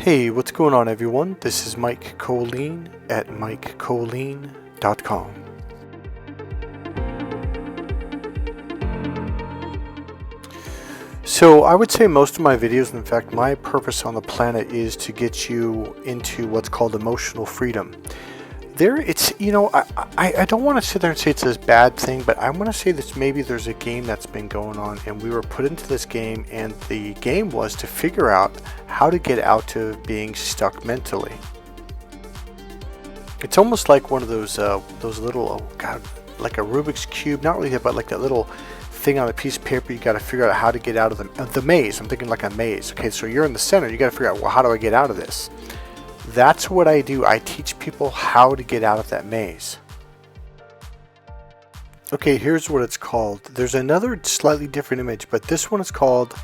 Hey, what's going on everyone? This is Mike Kollin at MikeKollin.com. So I would say most of my videos, in fact my purpose on the planet, is to get you into what's called emotional freedom. I don't want to sit there and say it's a bad thing, but I want to say that maybe there's a game that's been going on and we were put into this game, and the game was to figure out how to get out of being stuck mentally. It's almost like one of those little, like a Rubik's Cube, not really, but like that little thing on a piece of paper. You got to figure out how to get out of the maze. I'm thinking like a maze. Okay, so you're in the center, you got to figure out, well, how do I get out of this? That's what I do. I teach people how to get out of that maze. Okay, here's what it's called. There's another slightly different image, but this one is called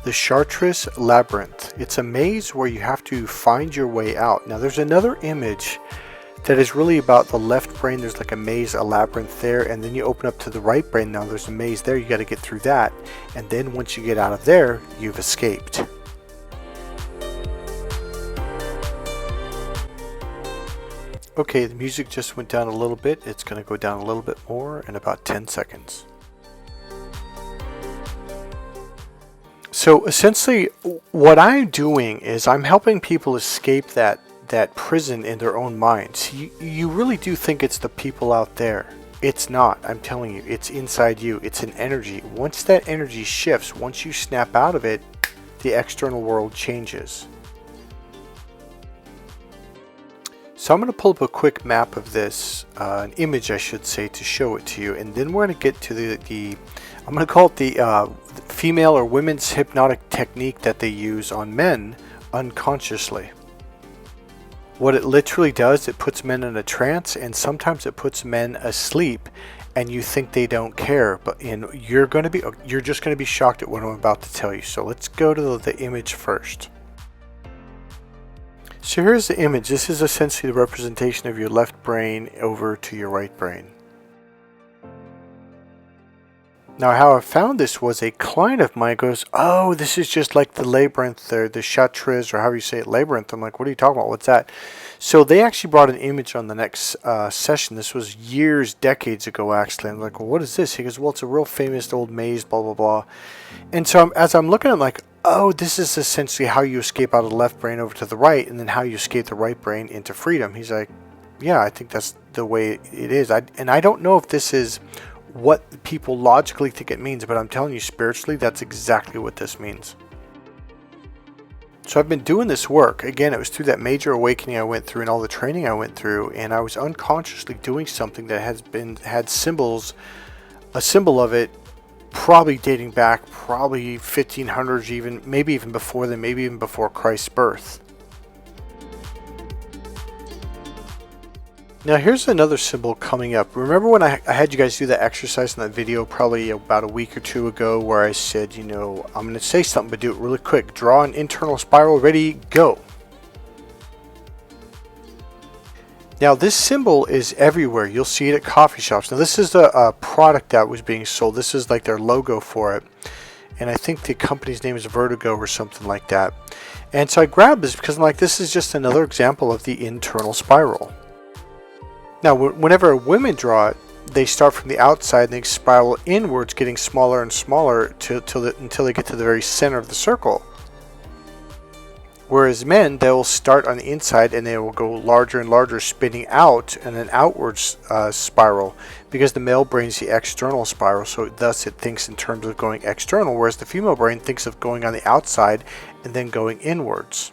the Chartres Labyrinth. It's a maze where you have to find your way out. Now there's another image that is really about the left brain. There's like a maze, a labyrinth there, and then you open up to the right brain. Now there's a maze there. You got to get through that, and then once you get out of there, you've escaped. Okay, the music just went down a little bit. It's going to go down a little bit more in about 10 seconds. So essentially what I'm doing is I'm helping people escape that prison in their own minds. You really do think it's the people out there. It's not. I'm telling you, it's inside you. It's an energy. Once that energy shifts, once you snap out of it, the external world changes. So I'm going to pull up a quick map of this, an image I should say, to show it to you, and then we're going to get to the I'm going to call it the female or women's hypnotic technique that they use on men unconsciously. What it literally does, it puts men in a trance, and sometimes it puts men asleep, and you think they don't care, but you're just going to be shocked at what I'm about to tell you. So let's go to the image first. So here's the image. This is essentially the representation of your left brain over to your right brain. Now how I found this was a client of mine goes, oh, this is just like the labyrinth there, the Chartres, or however you say it, labyrinth. I'm like, what are you talking about? What's that? So they actually brought an image on the next session. This was years, decades ago actually. I'm like, well, what is this? He goes, well, it's a real famous old maze, blah, blah, blah. And so as I'm looking at it, I'm like, oh, this is essentially how you escape out of the left brain over to the right, and then how you escape the right brain into freedom. He's like, yeah, I think that's the way it is. And I don't know if this is what people logically think it means, but I'm telling you, spiritually, that's exactly what this means. So I've been doing this work. Again, it was through that major awakening I went through and all the training I went through, and I was unconsciously doing something that had symbols, a symbol of it, probably dating back probably 1500s, even maybe even before then, maybe even before Christ's birth. Now here's another symbol coming up. Remember when I had you guys do that exercise in that video probably about a week or two ago where I said, I'm going to say something, but do it really quick. Draw an internal spiral. Ready, go. Now this symbol is everywhere. You'll see it at coffee shops. Now this is a product that was being sold. This is like their logo for it. And I think the company's name is Vertigo or something like that. And so I grabbed this because I'm like, this is just another example of the internal spiral. Now whenever women draw it, they start from the outside and they spiral inwards, getting smaller and smaller until they get to the very center of the circle. Whereas men, they'll start on the inside and they will go larger and larger, spinning out and an outwards spiral, because the male brain's the external spiral, so thus it thinks in terms of going external, whereas the female brain thinks of going on the outside and then going inwards.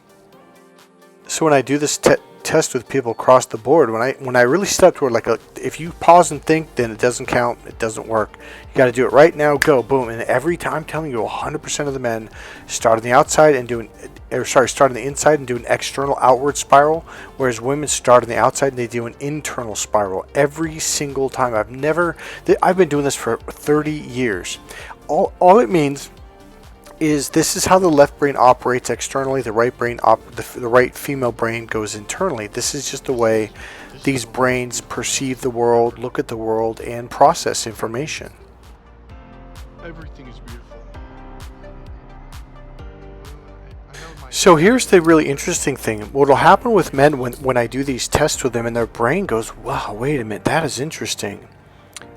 So when I do this test with people across the board, when I really step toward if you pause and think, then it doesn't count, it doesn't work. You got to do it right now, go, boom. And every time, I'm telling you, 100% of the men start on the outside and start on the inside and do an external outward spiral, whereas women start on the outside and they do an internal spiral every single time. I've been doing this for 30 years. All it means is this is how the left brain operates externally, the right brain, the right female brain goes internally. This is just the way these brains perceive the world, look at the world, and process information. Everything is beautiful. So here's the really interesting thing. What'll happen with men when I do these tests with them and their brain goes, wow, wait a minute, that is interesting.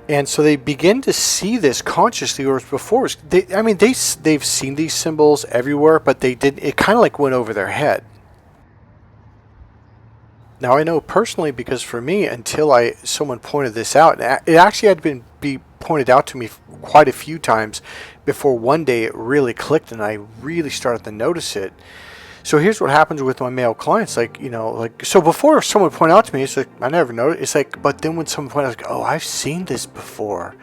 And so they begin to see this consciously, whereas before, they've seen these symbols everywhere, but they didn't, it kind of like went over their head. Now I know personally, because for me, until someone pointed this out, and it actually had been be pointed out to me quite a few times before one day it really clicked and I really started to notice it. So here's what happens with my male clients, so before someone pointed out to me, it's like, I never noticed. It's like, but then when someone pointed out, oh, I've seen this before.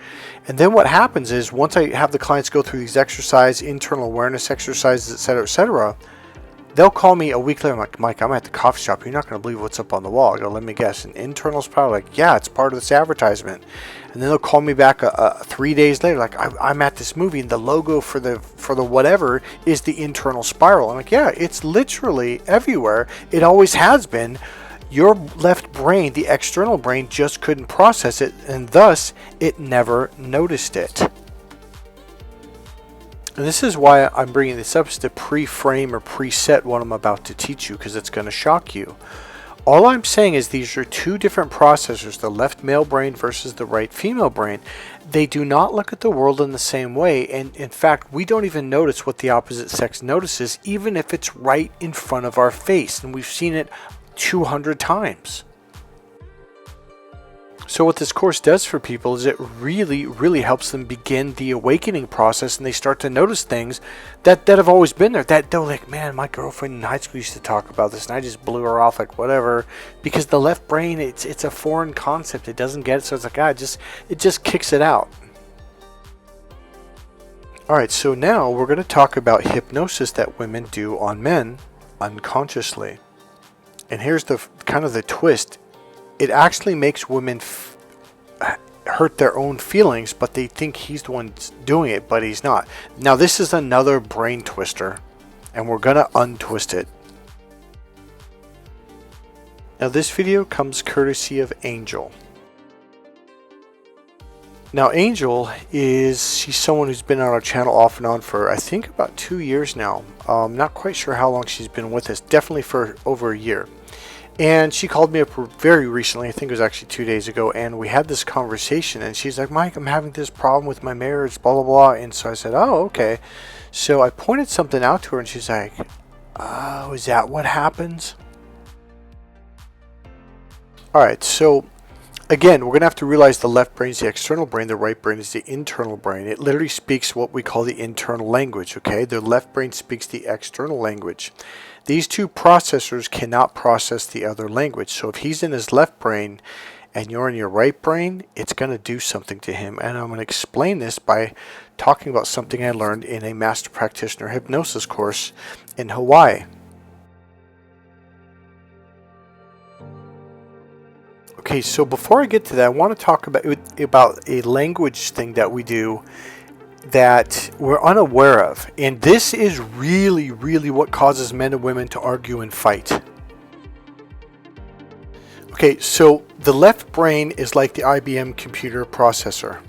And then what happens is, once I have the clients go through these internal awareness exercises, etc., they'll call me a week later. I'm like, Mike, I'm at the coffee shop. You're not going to believe what's up on the wall. I go, let me guess, an internal spiral? Like, yeah, it's part of this advertisement. And then they'll call me back 3 days later, like, I'm at this movie and the logo for the whatever is the internal spiral. I'm like, yeah, it's literally everywhere. It always has been. Your left brain, the external brain, just couldn't process it, and thus it never noticed it. And this is why I'm bringing this up, is to pre-frame or preset what I'm about to teach you, because it's going to shock you. All I'm saying is these are two different processors, the left male brain versus the right female brain. They do not look at the world in the same way, and in fact, we don't even notice what the opposite sex notices, even if it's right in front of our face, and we've seen it 200 times. So what this course does for people is it really, really helps them begin the awakening process, and they start to notice things that have always been there. That they're like, man, my girlfriend in high school used to talk about this, and I just blew her off, like whatever. Because the left brain, it's a foreign concept. It doesn't get it, so it's like, it just kicks it out. All right, so now we're going to talk about hypnosis that women do on men unconsciously. And here's the kind of the twist. It actually makes women hurt their own feelings, but they think he's the one doing it, but he's not. Now this is another brain twister, and we're going to untwist it. Now this video comes courtesy of Angel. Now Angel she's someone who's been on our channel off and on for I think about 2 years now. Not quite sure how long she's been with us, definitely for over a year. And she called me up very recently, I think it was actually 2 days ago, and we had this conversation, and she's like, Mike, I'm having this problem with my marriage, blah, blah, blah. And so I said, oh, okay. So I pointed something out to her, and she's like, oh, is that what happens? All right, so again, we're going to have to realize the left brain is the external brain, the right brain is the internal brain. It literally speaks what we call the internal language, okay? The left brain speaks the external language. These two processors cannot process the other language. So if he's in his left brain and you're in your right brain, it's going to do something to him. And I'm going to explain this by talking about something I learned in a Master Practitioner Hypnosis course in Hawaii. Okay, so before I get to that, I want to talk about a language thing that we do that we're unaware of. And this is really, really what causes men and women to argue and fight. Okay, so the left brain is like the IBM computer processor.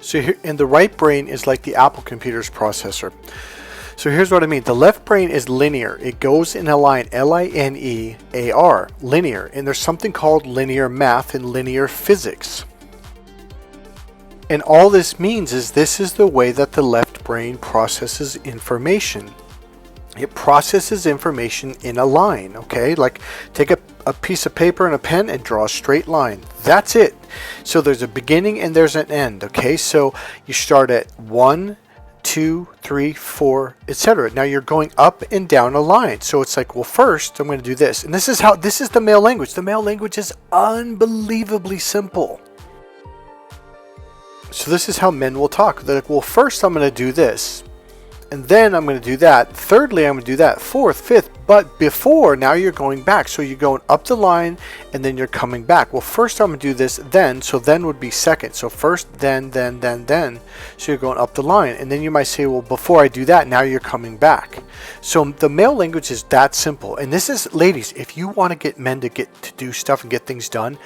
So here, and the right brain is like the Apple computer's processor. So here's what I mean. The left brain is linear. It goes in a line, L-I-N-E-A-R, linear. And there's something called linear math and linear physics. And all this means is this is the way that the left brain processes information. It processes information in a line, okay? Like take a piece of paper and a pen and draw a straight line. That's it. So there's a beginning and there's an end, okay? So you start at 1, 2, 3, 4, etc. Now you're going up and down a line. So it's like, well, first I'm going to do this. And this is the male language. The male language is unbelievably simple. So this is how men will talk. They're like, well, first I'm going to do this. And then I'm going to do that. Thirdly, I'm going to do that. Fourth, fifth. But before, now you're going back. So you're going up the line and then you're coming back. Well, first I'm going to do this, then. So then would be second. So first, then. So you're going up the line. And then you might say, well, before I do that, now you're coming back. So the male language is that simple. And this is, ladies, if you want to get men to do stuff and get things done,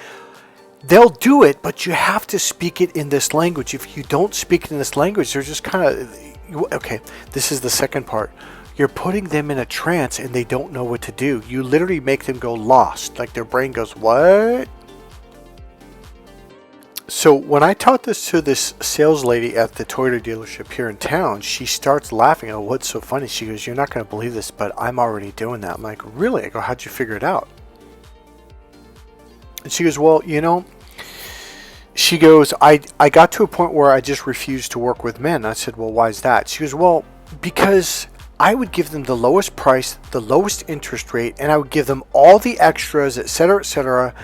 they'll do it, but you have to speak it in this language. If you don't speak it in this language, they're just kind of, okay, this is the second part. You you're putting them in a trance and they don't know what to do. You literally make them go lost. Like their brain goes, what? So when I taught this to this sales lady at the Toyota dealership here in town, she starts laughing. Oh, what's so funny? She goes, you're not going to believe this, but I'm already doing that. I'm like, really? I go, how'd you figure it out? And she goes, well, she goes, I got to a point where I just refused to work with men. I said, well, why is that? She goes, well, because I would give them the lowest price, the lowest interest rate, and I would give them all the extras, et cetera,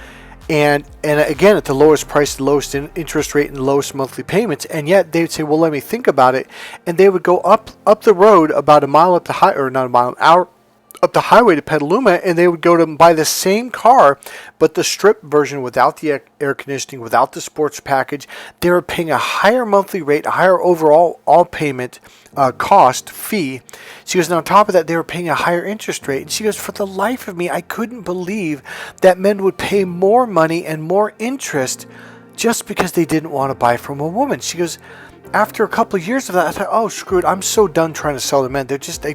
and again, at the lowest price, the lowest interest rate, and the lowest monthly payments. And yet they would say, well, let me think about it. And they would go up the road about a mile up the high, or not a mile, an hour up the highway to Petaluma, and they would go to buy the same car, but the strip version without the air conditioning, without the sports package. They were paying a higher monthly rate, a higher overall payment cost fee. She goes, and on top of that, they were paying a higher interest rate. And she goes, for the life of me, I couldn't believe that men would pay more money and more interest just because they didn't want to buy from a woman. She goes, after a couple of years of that, I thought, oh, screw it. I'm so done trying to sell to men. They're just,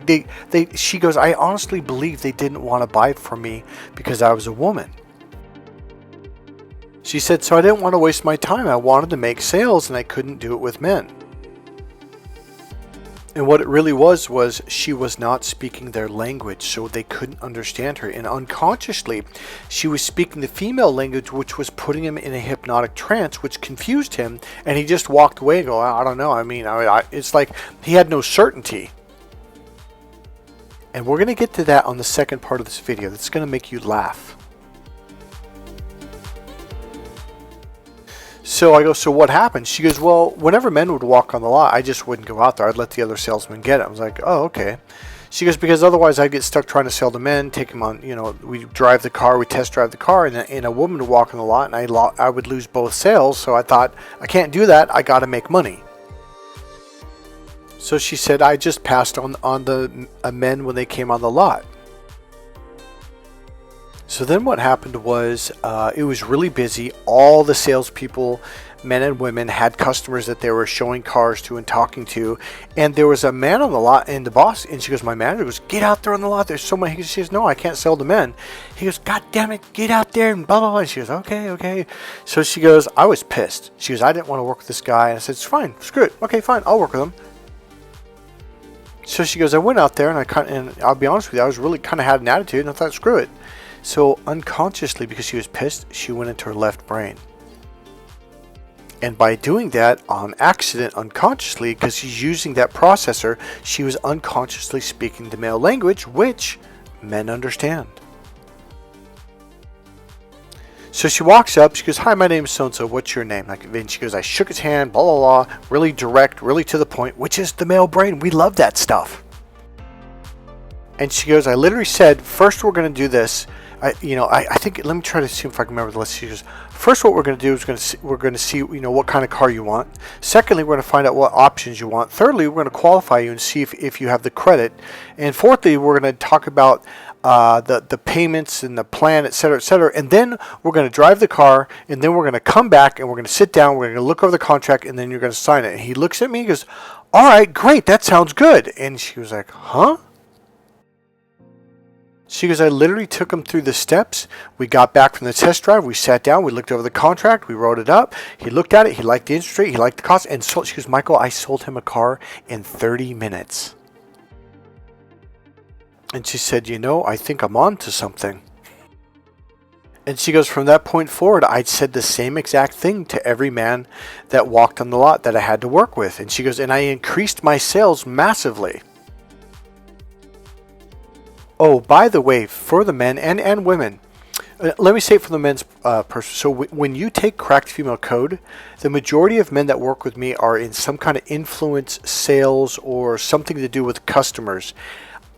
she goes, I honestly believe they didn't want to buy from me because I was a woman. She said, so I didn't want to waste my time. I wanted to make sales and I couldn't do it with men. And what it really was she was not speaking their language, so they couldn't understand her. And unconsciously, she was speaking the female language, which was putting him in a hypnotic trance, which confused him. And he just walked away and go, I don't know. I mean, it's like he had no certainty. And we're going to get to that on the second part of this video. That's going to make you laugh. So I go, so what happened? She goes, well, whenever men would walk on the lot, I just wouldn't go out there. I'd let the other salesmen get it. I was like, oh, okay. She goes, because otherwise I'd get stuck trying to sell to men, take them on, we drive the car, we test drive the car, and a woman would walk on the lot, and I would lose both sales. So I thought, I can't do that. I got to make money. So she said, I just passed on the men when they came on the lot. So then what happened was it was really busy. All the salespeople, men and women, had customers that they were showing cars to and talking to. And there was a man on the lot, and the boss, and she goes, my manager goes, get out there on the lot. There's so many. She goes, no, I can't sell to men. He goes, God damn it, get out there and blah, blah, blah. And she goes, okay. So she goes, I was pissed. She goes, I didn't want to work with this guy. And I said, it's fine, screw it. Okay, fine, I'll work with him. So she goes, I went out there and I'll be honest with you, I was really kind of had an attitude, and I thought, screw it. So unconsciously, because she was pissed, she went into her left brain. And by doing that on accident, unconsciously, because she's using that processor, she was unconsciously speaking the male language, which men understand. So she walks up, she goes, hi, my name is so-and-so, what's your name? And she goes, I shook his hand, blah, blah, blah, really direct, really to the point, which is the male brain. We love that stuff. And she goes, I literally said, first we're going to do this. I think, let me try to see if I can remember the list. She goes, first what we're going to do is we're going to see what kind of car you want. Secondly, we're going to find out what options you want. Thirdly, we're going to qualify you and see if you have the credit. And fourthly, we're going to talk about the payments and the plan, et cetera, et cetera. And then we're going to drive the car, and then we're going to come back, and we're going to sit down, we're going to look over the contract, and then you're going to sign it. And he looks at me and goes, all right, great, that sounds good. And she was like, huh? She goes, I literally took him through the steps. We got back from the test drive. We sat down. We looked over the contract. We wrote it up. He looked at it. He liked the interest rate. He liked the cost. And so she goes, Michael, I sold him a car in 30 minutes. And she said, I think I'm on to something. And she goes, from that point forward, I said the same exact thing to every man that walked on the lot that I had to work with. And she goes, and I increased my sales massively. Oh, by the way, for the men and women, let me say it for the men's person. So when you take Cracked Female Code, the majority of men that work with me are in some kind of influence, sales, or something to do with customers.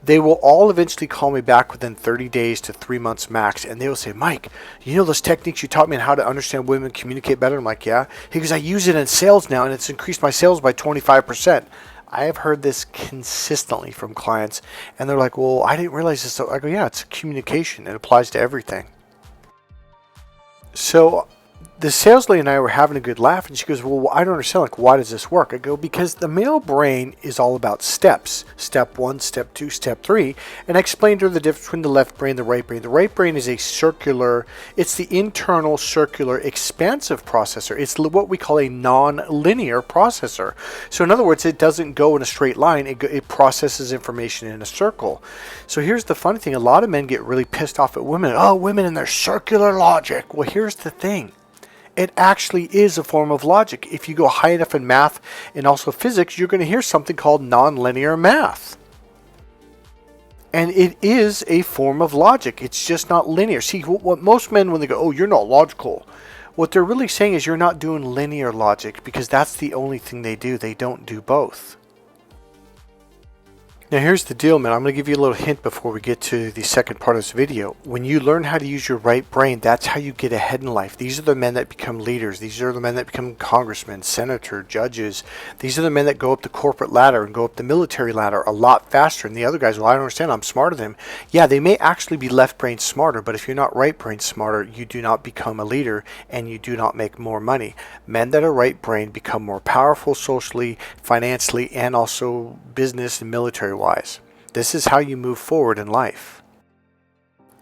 They will all eventually call me back within 30 days to 3 months max, and they will say, Mike, those techniques you taught me on how to understand women, communicate better? I'm like, yeah. He goes, I use it in sales now, and it's increased my sales by 25%. I have heard this consistently from clients, and they're like, well, I didn't realize this. I go, yeah, it's communication. It applies to everything. So the sales lady and I were having a good laugh, and she goes, well, I don't understand, like, why does this work? I go, because the male brain is all about steps. Step 1, step 2, step 3. And I explained to her the difference between the left brain and the right brain. The right brain is it's the internal circular expansive processor. It's what we call a non-linear processor. So in other words, it doesn't go in a straight line. It processes information in a circle. So here's the funny thing. A lot of men get really pissed off at women. Oh, women and their circular logic. Well, here's the thing. It actually is a form of logic. If you go high enough in math and also physics, you're going to hear something called nonlinear math. And it is a form of logic. It's just not linear. See, what most men, when they go, oh, you're not logical, what they're really saying is you're not doing linear logic, because that's the only thing they do. They don't do both. Now here's the deal, man. I'm going to give you a little hint before we get to the second part of this video. When you learn how to use your right brain, that's how you get ahead in life. These are the men that become leaders. These are the men that become congressmen, senator, judges. These are the men that go up the corporate ladder and go up the military ladder a lot faster. And the other guys, well, I don't understand. I'm smarter than them. Yeah, they may actually be left brain smarter, but if you're not right brain smarter, you do not become a leader and you do not make more money. Men that are right brain become more powerful socially, financially, and also business and military wise. This is how you move forward in life.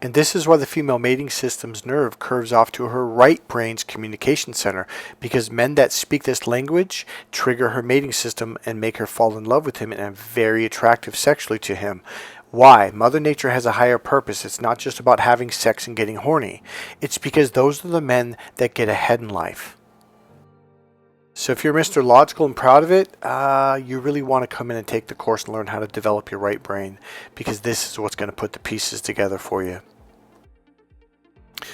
And this is why the female mating system's nerve curves off to her right brain's communication center, because men that speak this language trigger her mating system and make her fall in love with him and are very attractive sexually to him. Why? Mother Nature has a higher purpose. It's not just about having sex and getting horny. It's because those are the men that get ahead in life. So if you're Mr. Logical and proud of it, you really want to come in and take the course and learn how to develop your right brain, because this is what's going to put the pieces together for you.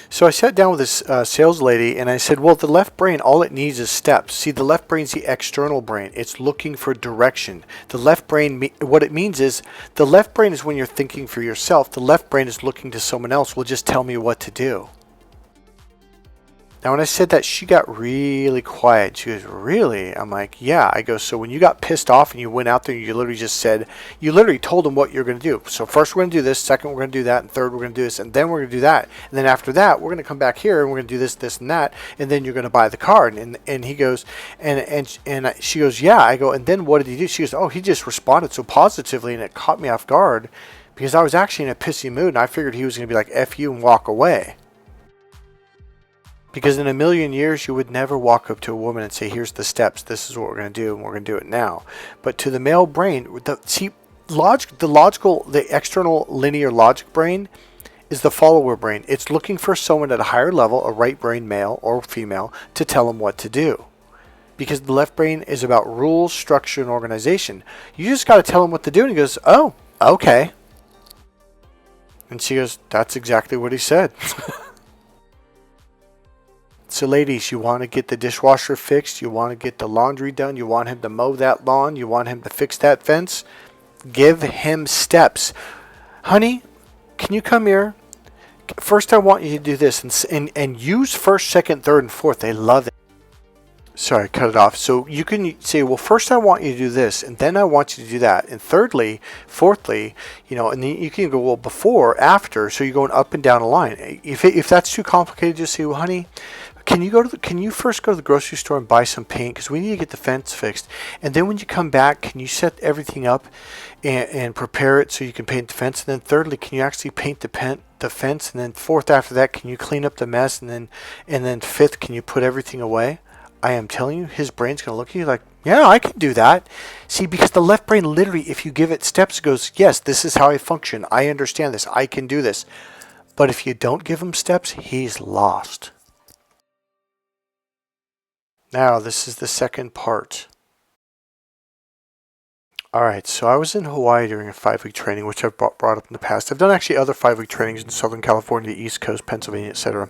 So I sat down with this sales lady and I said, well, the left brain, all it needs is steps. See, the left brain is the external brain. It's looking for direction. The left brain, what it means is, the left brain is when you're thinking for yourself. The left brain is looking to someone else. Will just tell me what to do. Now, when I said that, she got really quiet. She goes, really? I'm like, yeah. I go, so when you got pissed off and you went out there, you literally told them what you're going to do. So first we're going to do this, second we're going to do that, and third we're going to do this, and then we're going to do that. And then after that, we're going to come back here and we're going to do this, this, and that, and then you're going to buy the car. And he goes, and she goes, yeah. I go, and then what did he do? She goes, oh, he just responded so positively, and it caught me off guard, because I was actually in a pissy mood, and I figured he was going to be like, F you, and walk away. Because in a million years, you would never walk up to a woman and say, here's the steps, this is what we're going to do, and we're going to do it now. But to the male brain, the external linear logic brain is the follower brain. It's looking for someone at a higher level, a right brain male or female, to tell them what to do. Because the left brain is about rules, structure, and organization. You just got to tell him what to do, and he goes, oh, okay. And she goes, that's exactly what he said. So ladies, you want to get the dishwasher fixed, you want to get the laundry done, you want him to mow that lawn, you want him to fix that fence, give him steps. Honey, can you come here? First I want you to do this, and use first, second, third, and fourth. They love it. Sorry, cut it off. So you can say, well, first I want you to do this, and then I want you to do that. And thirdly, fourthly, and then you can go, well, before, after, so you're going up and down a line. If that's too complicated, just say, well, honey, can you first go to the grocery store and buy some paint, because we need to get the fence fixed, and then when you come back, can you set everything up and prepare it so you can paint the fence? And then thirdly, can you actually paint the fence? And then fourth, after that, can you clean up the mess? And then fifth, can you put everything away? I am telling you, his brain's going to look at you like, yeah, I can do that. See, because the left brain literally, if you give it steps, it goes, yes, this is how I function. I understand this. I can do this. But if you don't give him steps, he's lost. Now, this is the second part. Alright, so I was in Hawaii during a 5-week training, which I've brought up in the past. I've done actually other 5-week trainings in Southern California, East Coast, Pennsylvania, etc.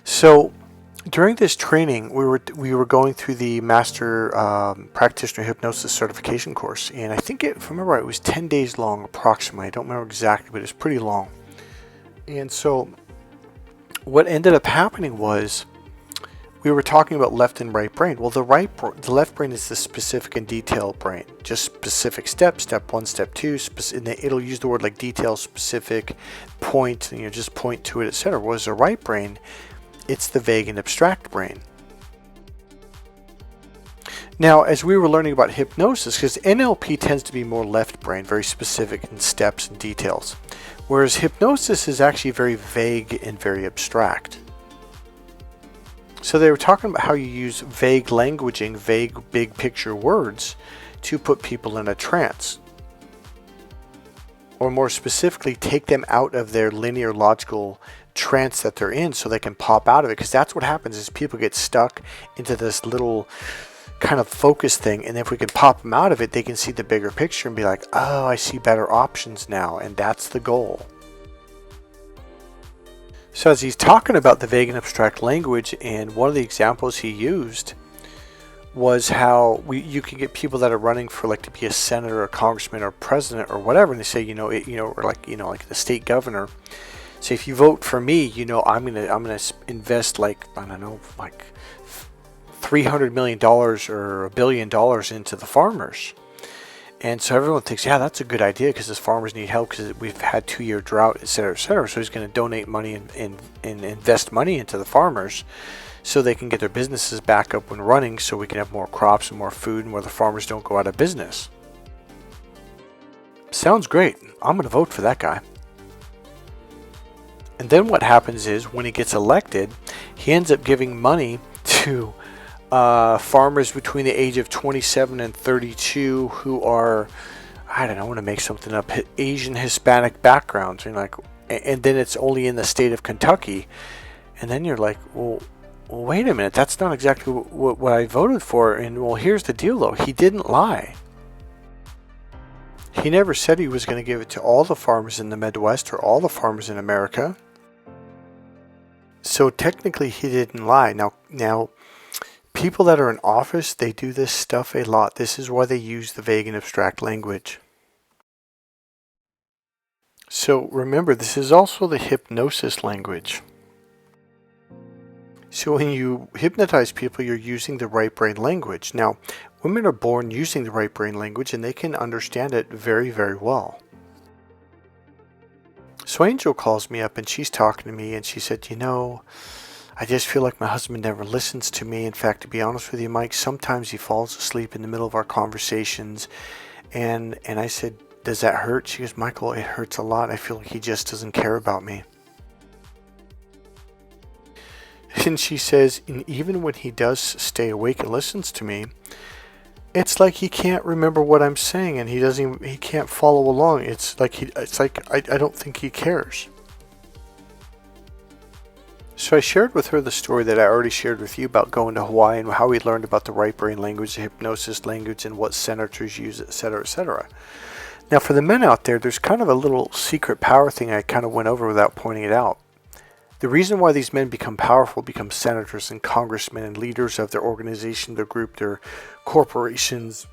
So, during this training, we were going through the Master Practitioner Hypnosis certification course. And I think, if I remember right, it was 10 days long, approximately. I don't remember exactly, but it's pretty long. And so, what ended up happening was, we were talking about left and right brain. Well, the left brain is the specific and detailed brain. Just specific steps, step 1, step 2, and it'll use the word like detail, specific, point, just point to it, etc. Whereas the right brain It's the vague and abstract brain. Now, as we were learning about hypnosis, because NLP tends to be more left brain, very specific in steps and details, whereas hypnosis is actually very vague and very abstract. So they were talking about how you use vague languaging, vague big picture words to put people in a trance. Or more specifically, take them out of their linear logical trance that they're in so they can pop out of it. Because that's what happens is people get stuck into this little kind of focus thing, and if we can pop them out of it, they can see the bigger picture and be like, oh, I see better options now, and that's the goal. So as he's talking about the vague and abstract language, and one of the examples he used was how you can get people that are running for like to be a senator or congressman or president or whatever, and they say, or like the state governor. So if you vote for me, I'm gonna invest like, I don't know, like $300 million or $1 billion into the farmers. And so everyone thinks, yeah, that's a good idea because the farmers need help because we've had 2-year drought, et cetera, et cetera. So he's going to donate money and invest money into the farmers so they can get their businesses back up and running so we can have more crops and more food and where the farmers don't go out of business. Sounds great. I'm going to vote for that guy. And then what happens is when he gets elected, he ends up giving money to farmers between the age of 27 and 32 who are, I don't know, I want to make something up, Asian Hispanic backgrounds, and then it's only in the state of Kentucky, and then you're like, well, wait a minute, that's not exactly what I voted for. And well, here's the deal though, he didn't lie. He never said he was going to give it to all the farmers in the Midwest or all the farmers in America. So technically he didn't lie. Now people that are in office, they do this stuff a lot. This is why they use the vague and abstract language. So remember, this is also the hypnosis language. So when you hypnotize people, you're using the right brain language. Now, women are born using the right brain language and they can understand it very, very well. So Angel calls me up and she's talking to me and she said, I just feel like my husband never listens to me. In fact, to be honest with you, Mike, sometimes he falls asleep in the middle of our conversations. And I said, does that hurt? She goes, Michael, it hurts a lot. I feel like he just doesn't care about me. And she says, and even when he does stay awake and listens to me, it's like he can't remember what I'm saying and he can't follow along. It's like I don't think he cares. So I shared with her the story that I already shared with you about going to Hawaii and how we learned about the right brain language, the hypnosis language, and what senators use, etc., etc. Now for the men out there, there's kind of a little secret power thing I kind of went over without pointing it out. The reason why these men become powerful, become senators and congressmen and leaders of their organization, their group, their corporations,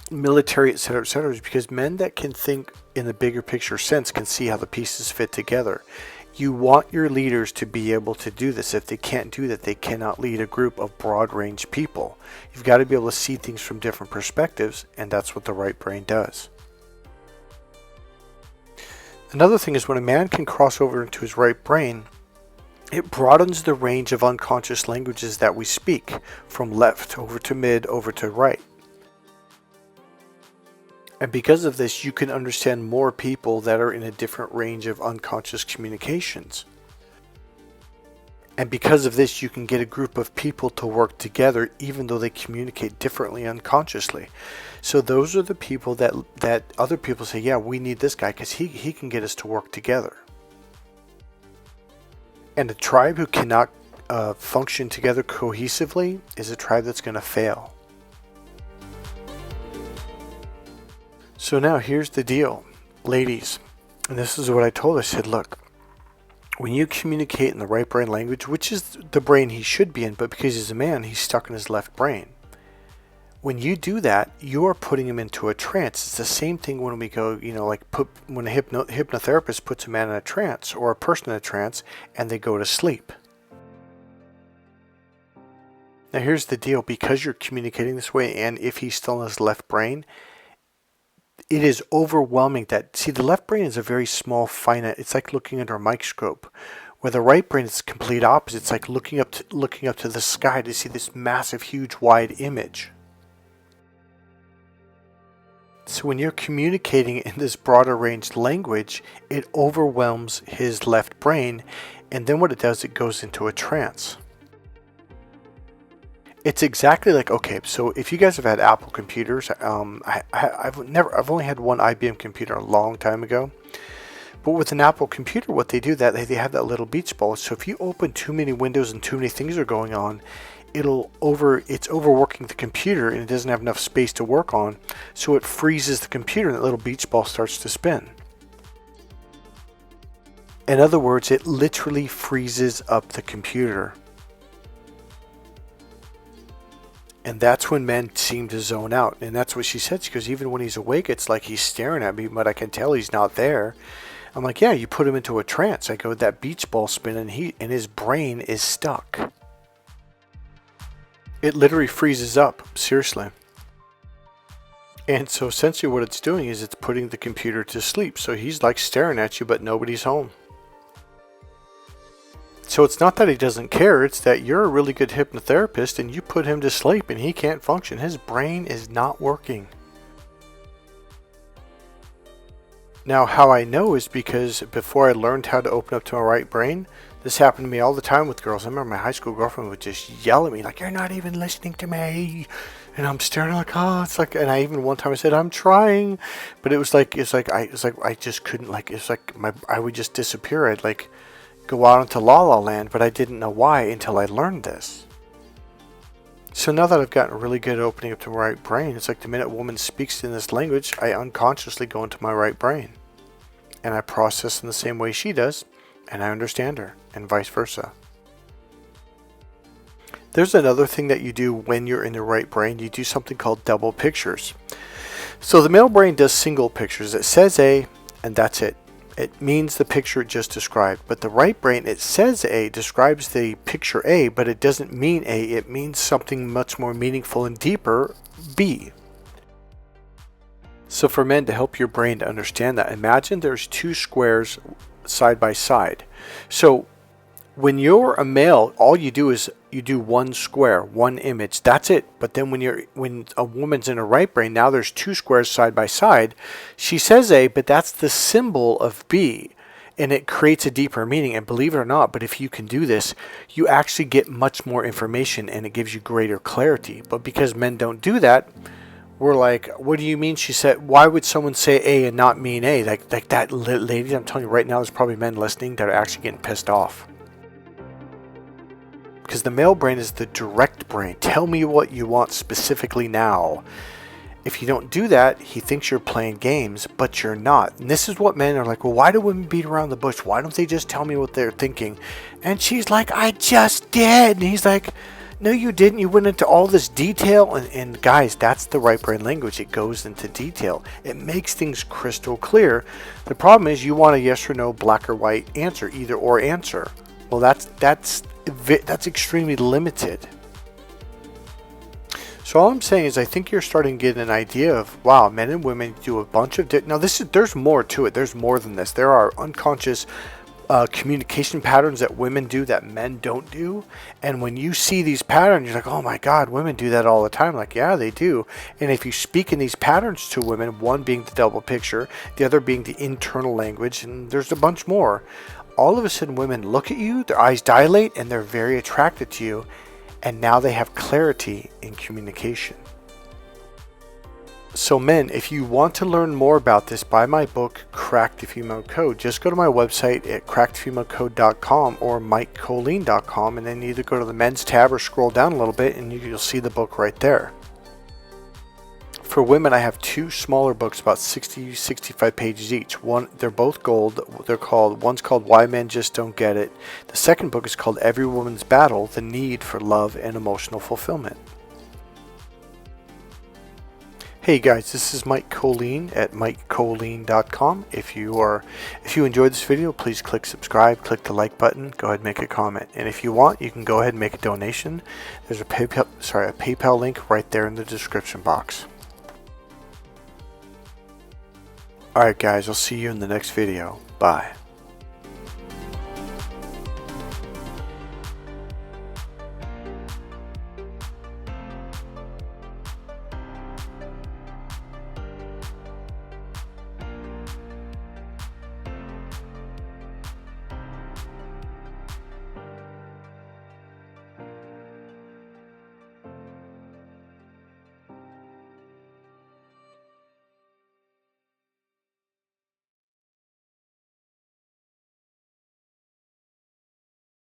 military, etc., etc., is because men that can think in the bigger picture sense can see how the pieces fit together. You want your leaders to be able to do this. If they can't do that, they cannot lead a group of broad range people. You've got to be able to see things from different perspectives, and that's what the right brain does. Another thing is when a man can cross over into his right brain, it broadens the range of unconscious languages that we speak, from left over to mid over to right. And because of this, you can understand more people that are in a different range of unconscious communications. And because of this, you can get a group of people to work together even though they communicate differently unconsciously. So those are the people that other people say, yeah, we need this guy because he can get us to work together. And a tribe who cannot function together cohesively is a tribe that's going to fail. So now here's the deal, ladies, and this is what I told her. I said, look, when you communicate in the right brain language, which is the brain he should be in, but because he's a man, he's stuck in his left brain. When you do that, you are putting him into a trance. It's the same thing when we go, when a hypnotherapist puts a man in a trance or a person in a trance and they go to sleep. Now here's the deal, because you're communicating this way, and if he's still in his left brain, it is overwhelming the left brain is a very small, finite, it's like looking under a microscope. Where the right brain is the complete opposite. It's like looking up to the sky to see this massive, huge, wide image. So when you're communicating in this broader range language, it overwhelms his left brain, and then what it does, it goes into a trance. It's exactly like, okay, so if you guys have had Apple computers, I've only had one IBM computer a long time ago. But with an Apple computer, what they do, that they have that little beach ball. So if you open too many windows and too many things are going on, it's overworking the computer, and it doesn't have enough space to work on. So it freezes the computer, and that little beach ball starts to spin. In other words, it literally freezes up the computer. And that's when men seem to zone out. And that's what she said. She goes, even when he's awake, it's like he's staring at me, but I can tell he's not there. I'm like, yeah, you put him into a trance. I go, that beach ball spinning, and his brain is stuck. It literally freezes up, seriously. And so essentially what it's doing is it's putting the computer to sleep. So he's like staring at you, but nobody's home. So it's not that he doesn't care, it's that you're a really good hypnotherapist and you put him to sleep and he can't function. His brain is not working. Now, how I know is because before I learned how to open up to my right brain, this happened to me all the time with girls. I remember my high school girlfriend would just yell at me like, "You're not even listening to me." And I'm staring like, oh, it's like, and I even one time I said, "I'm trying," but I just couldn't, like, it's like I would just disappear. I'd like go out into la la land, but I didn't know why until I learned this. So now that I've gotten really good at opening up to my right brain, it's like the minute a woman speaks in this language, I unconsciously go into my right brain. And I process in the same way she does, and I understand her, and vice versa. There's another thing that you do when you're in the right brain. You do something called double pictures. So the male brain does single pictures. It says A, and that's it. It means the picture it just described. But the right brain, it says A, describes the picture A, but it doesn't mean A. It means something much more meaningful and deeper, B. So for men, to help your brain to understand that, imagine there's two squares side by side. So when you're a male, all you do is you do one square, one image. That's it. But then when a woman's in her right brain, now there's two squares side by side. She says A, but that's the symbol of B, and it creates a deeper meaning. And believe it or not, but if you can do this, you actually get much more information, and it gives you greater clarity. But because men don't do that, we're like, what do you mean? She said, why would someone say A and not mean A? Like that lady, I'm telling you right now, there's probably men listening that are actually getting pissed off. Because the male brain is the direct brain. Tell me what you want specifically now. If you don't do that, he thinks you're playing games, but you're not. And this is what men are like, well, why do women beat around the bush? Why don't they just tell me what they're thinking? And she's like, I just did. And he's like, no, you didn't. You went into all this detail. And guys, that's the right brain language. It goes into detail. It makes things crystal clear. The problem is you want a yes or no, black or white answer, either or answer. Well, that's extremely limited. So all I'm saying is I think you're starting to get an idea of, wow, men and women do a bunch of now there's more to it. There's more than this. There are unconscious communication patterns that women do that men don't do. And when you see these patterns, you're like, oh my God, women do that all the time. Like, yeah, they do. And if you speak in these patterns to women, one being the double picture, the other being the internal language, and there's a bunch more. All of a sudden women look at you, their eyes dilate, and they're very attracted to you, and now they have clarity in communication. So men, if you want to learn more about this, buy my book, Crack the Female Code. Just go to my website at crackthefemalecode.com or mikekollin.com, and then either go to the men's tab or scroll down a little bit and you'll see the book right there. For women, I have two smaller books, about 65 pages each. They're both gold. One's called Why Men Just Don't Get It. The second book is called Every Woman's Battle: The Need for Love and Emotional Fulfillment. Hey guys, this is Mike Kollin at mikekollin.com. If you enjoyed this video, please click subscribe, click the like button, go ahead and make a comment. And if you want, you can go ahead and make a donation. There's a PayPal link right there in the description box. Alright guys, I'll see you in the next video. Bye.